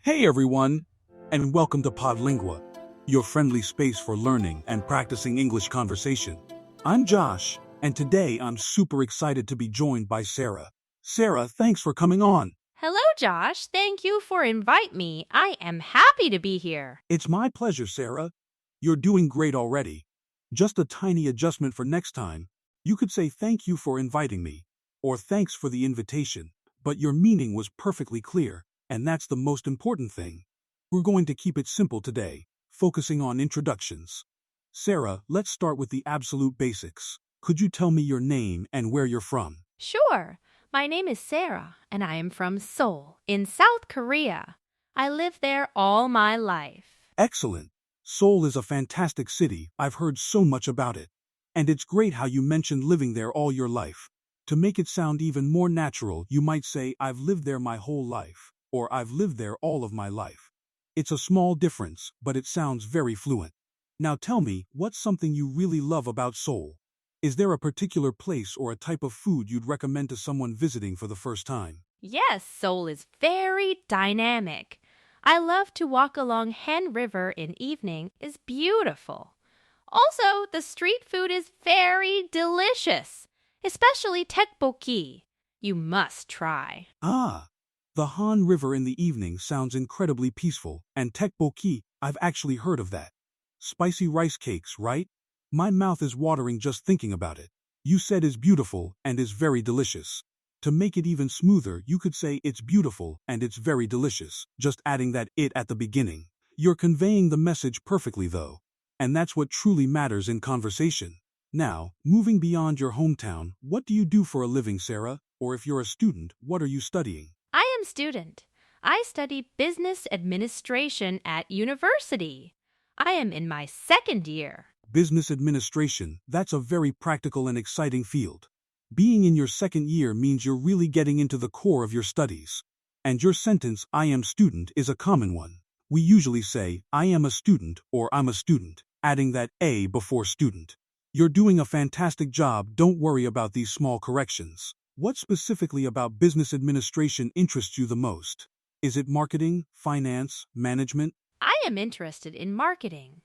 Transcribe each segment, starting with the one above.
Hey everyone, and welcome to Podlingua, your friendly space for learning and practicing English conversation. I'm Josh, and today I'm super excited to be joined by Sarah. Sarah, thanks for coming on. Hello, Josh. Thank you for inviting me. I am happy to be here. It's my pleasure, Sarah. You're doing great already. Just a tiny adjustment for next time. You could say thank you for inviting me, or thanks for the invitation, but your meaning was perfectly clear, and that's the most important thing. We're going to keep it simple today, focusing on introductions. Sarah, let's start with the absolute basics. Could you tell me your name and where you're from? Sure. My name is Sarah, and I am from Seoul, in South Korea. I lived there all my life. Excellent. Seoul is a fantastic city. I've heard so much about it. And it's great how you mentioned living there all your life. To make it sound even more natural, you might say, I've lived there my whole life, or I've lived there all of my life. It's a small difference, but it sounds very fluent. Now tell me, what's something you really love about Seoul? Is there a particular place or a type of food you'd recommend to someone visiting for the first time? Yes, Seoul is very dynamic. I love to walk along Han River in evening. It's beautiful. Also, the street food is very delicious, especially tteokbokki. You must try. Ah, the Han River in the evening sounds incredibly peaceful, and tteokbokki, I've actually heard of that. Spicy rice cakes, right? My mouth is watering just thinking about it. You said is beautiful and is very delicious. To make it even smoother, you could say it's beautiful and it's very delicious, just adding that it at the beginning. You're conveying the message perfectly though. And that's what truly matters in conversation. Now, moving beyond your hometown, what do you do for a living, Sarah? Or if you're a student, what are you studying? I am student. I study business administration at university. I am in my second year. Business administration, that's a very practical and exciting field. Being in your second year means you're really getting into the core of your studies. And your sentence, I am student, is a common one. We usually say, I am a student or I'm a student, adding that a before student. You're doing a fantastic job, don't worry about these small corrections. What specifically about business administration interests you the most? Is it marketing, finance, management? I am interested in marketing.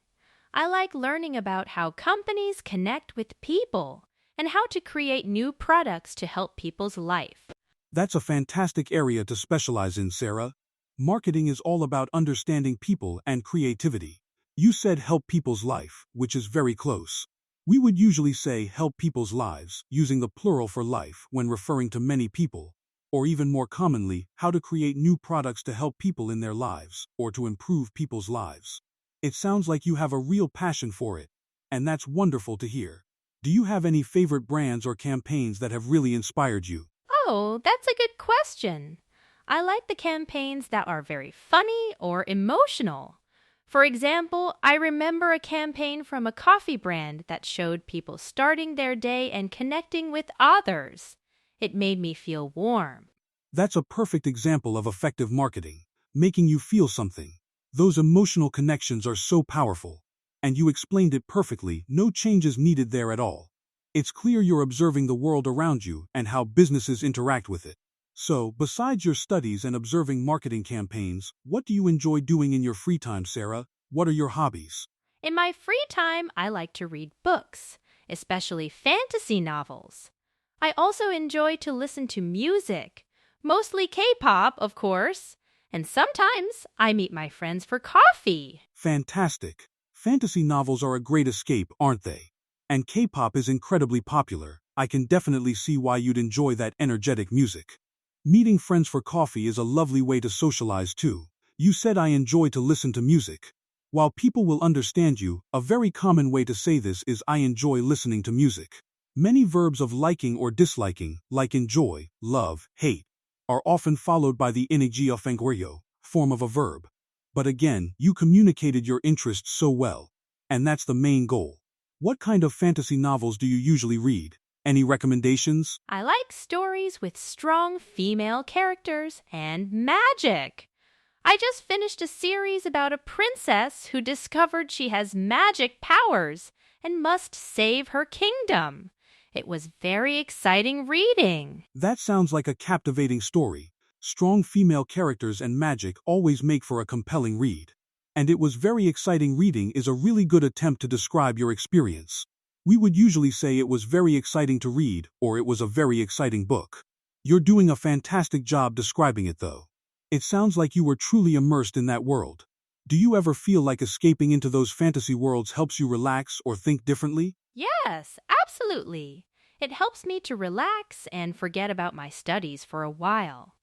I like learning about how companies connect with people and how to create new products to help people's life. That's a fantastic area to specialize in, Sarah. Marketing is all about understanding people and creativity. You said help people's life, which is very close. We would usually say help people's lives, using the plural for life when referring to many people, or even more commonly, how to create new products to help people in their lives, or to improve people's lives. It sounds like you have a real passion for it, and that's wonderful to hear. Do you have any favorite brands or campaigns that have really inspired you? Oh, that's a good question. I like the campaigns that are very funny or emotional. For example, I remember a campaign from a coffee brand that showed people starting their day and connecting with others. It made me feel warm. That's a perfect example of effective marketing, making you feel something. Those emotional connections are so powerful. And you explained it perfectly, no changes needed there at all. It's clear you're observing the world around you and how businesses interact with it. So, besides your studies and observing marketing campaigns, what do you enjoy doing in your free time, Sarah? What are your hobbies? In my free time, I like to read books, especially fantasy novels. I also enjoy to listen to music, mostly K-pop, of course, and sometimes I meet my friends for coffee. Fantastic. Fantasy novels are a great escape, aren't they? And K-pop is incredibly popular. I can definitely see why you'd enjoy that energetic music. Meeting friends for coffee is a lovely way to socialize too. You said I enjoy to listen to music. While people will understand you, a very common way to say this is I enjoy listening to music. Many verbs of liking or disliking, like enjoy, love, hate, are often followed by the ing ofengurio form of a verb. But again, you communicated your interests so well. And that's the main goal. What kind of fantasy novels do you usually read? Any recommendations? I like stories with strong female characters and magic. I just finished a series about a princess who discovered she has magic powers and must save her kingdom. It was very exciting reading. That sounds like a captivating story. Strong female characters and magic always make for a compelling read. And it was very exciting reading is a really good attempt to describe your experience. We would usually say it was very exciting to read, or it was a very exciting book. You're doing a fantastic job describing it though. It sounds like you were truly immersed in that world. Do you ever feel like escaping into those fantasy worlds helps you relax or think differently? Yes, absolutely. It helps me to relax and forget about my studies for a while.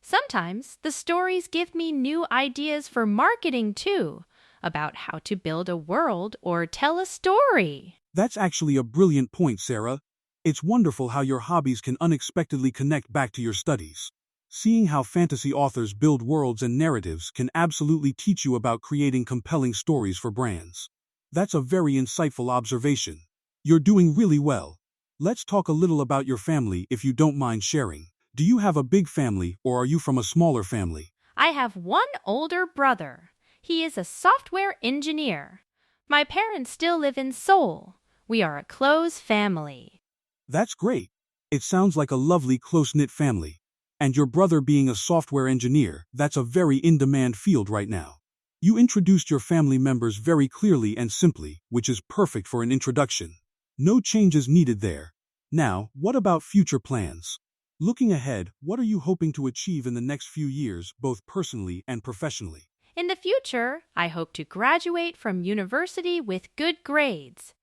Sometimes the stories give me new ideas for marketing too, about how to build a world or tell a story. That's actually a brilliant point, Sarah. It's wonderful how your hobbies can unexpectedly connect back to your studies. Seeing how fantasy authors build worlds and narratives can absolutely teach you about creating compelling stories for brands. That's a very insightful observation. You're doing really well. Let's talk a little about your family if you don't mind sharing. Do you have a big family or are you from a smaller family? I have one older brother. He is a software engineer. My parents still live in Seoul. We are a close family. That's great. It sounds like a lovely close-knit family. And your brother being a software engineer, that's a very in-demand field right now. You introduced your family members very clearly and simply, which is perfect for an introduction. No changes needed there. Now, what about future plans? Looking ahead, what are you hoping to achieve in the next few years, both personally and professionally? In the future, I hope to graduate from university with good grades.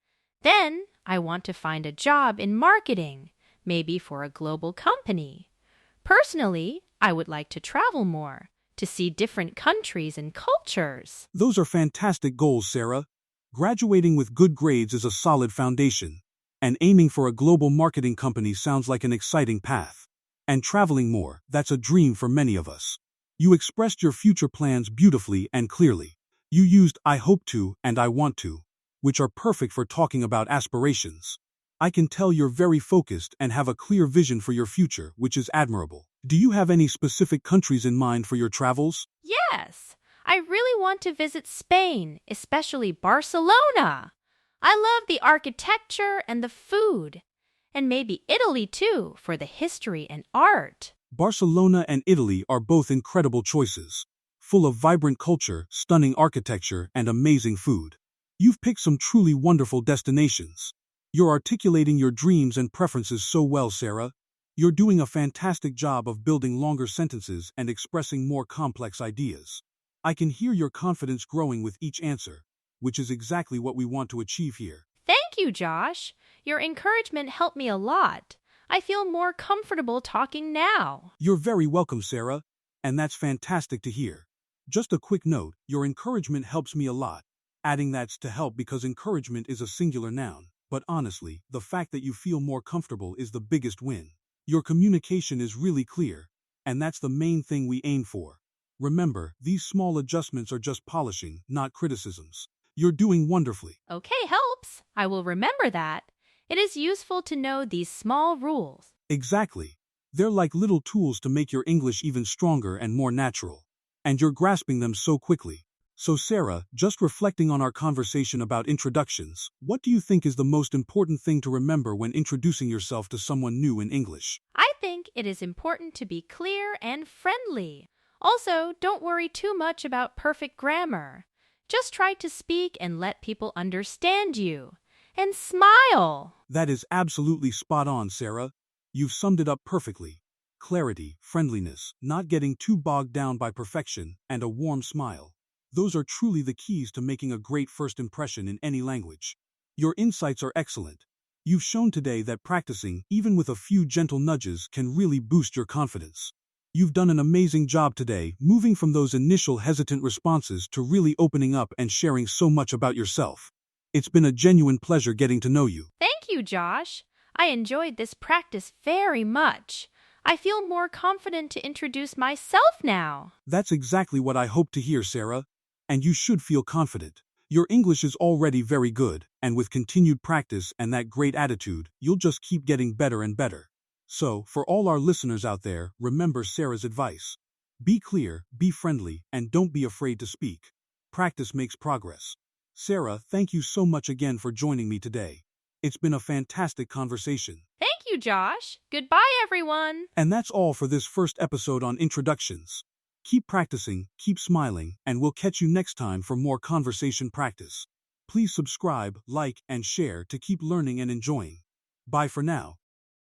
Then, I want to find a job in marketing, maybe for a global company. Personally, I would like to travel more, to see different countries and cultures. Those are fantastic goals, Sarah. Graduating with good grades is a solid foundation, and aiming for a global marketing company sounds like an exciting path. And traveling more, that's a dream for many of us. You expressed your future plans beautifully and clearly. You used I hope to and I want to, which are perfect for talking about aspirations. I can tell you're very focused and have a clear vision for your future, which is admirable. Do you have any specific countries in mind for your travels? Yes, I really want to visit Spain, especially Barcelona. I love the architecture and the food. And maybe Italy too, for the history and art. Barcelona and Italy are both incredible choices, full of vibrant culture, stunning architecture, and amazing food. You've picked some truly wonderful destinations. You're articulating your dreams and preferences so well, Sarah. You're doing a fantastic job of building longer sentences and expressing more complex ideas. I can hear your confidence growing with each answer, which is exactly what we want to achieve here. Thank you, Josh. Your encouragement helped me a lot. I feel more comfortable talking now. You're very welcome, Sarah, and that's fantastic to hear. Just a quick note, your encouragement helps me a lot. Adding that's to help because encouragement is a singular noun. But honestly, the fact that you feel more comfortable is the biggest win. Your communication is really clear, and that's the main thing we aim for. Remember, these small adjustments are just polishing, not criticisms. You're doing wonderfully. Okay, helps. I will remember that. It is useful to know these small rules. Exactly. They're like little tools to make your English even stronger and more natural. And you're grasping them so quickly. So Sarah, just reflecting on our conversation about introductions, what do you think is the most important thing to remember when introducing yourself to someone new in English? I think it is important to be clear and friendly. Also, don't worry too much about perfect grammar. Just try to speak and let people understand you. And smile. That is absolutely spot on, Sarah. You've summed it up perfectly. Clarity, friendliness, not getting too bogged down by perfection, and a warm smile. Those are truly the keys to making a great first impression in any language. Your insights are excellent. You've shown today that practicing, even with a few gentle nudges, can really boost your confidence. You've done an amazing job today, moving from those initial hesitant responses to really opening up and sharing so much about yourself. It's been a genuine pleasure getting to know you. Thank you, Josh. I enjoyed this practice very much. I feel more confident to introduce myself now. That's exactly what I hope to hear, Sarah. And you should feel confident. Your English is already very good, and with continued practice and that great attitude, you'll just keep getting better and better. So, for all our listeners out there, remember Sarah's advice. Be clear, be friendly, and don't be afraid to speak. Practice makes progress. Sarah, thank you so much again for joining me today. It's been a fantastic conversation. Thank you, you, Josh. Goodbye, everyone. And that's all for this first episode on introductions. Keep practicing, keep smiling, and we'll catch you next time for more conversation practice. Please subscribe, like, and share to keep learning and enjoying. Bye for now.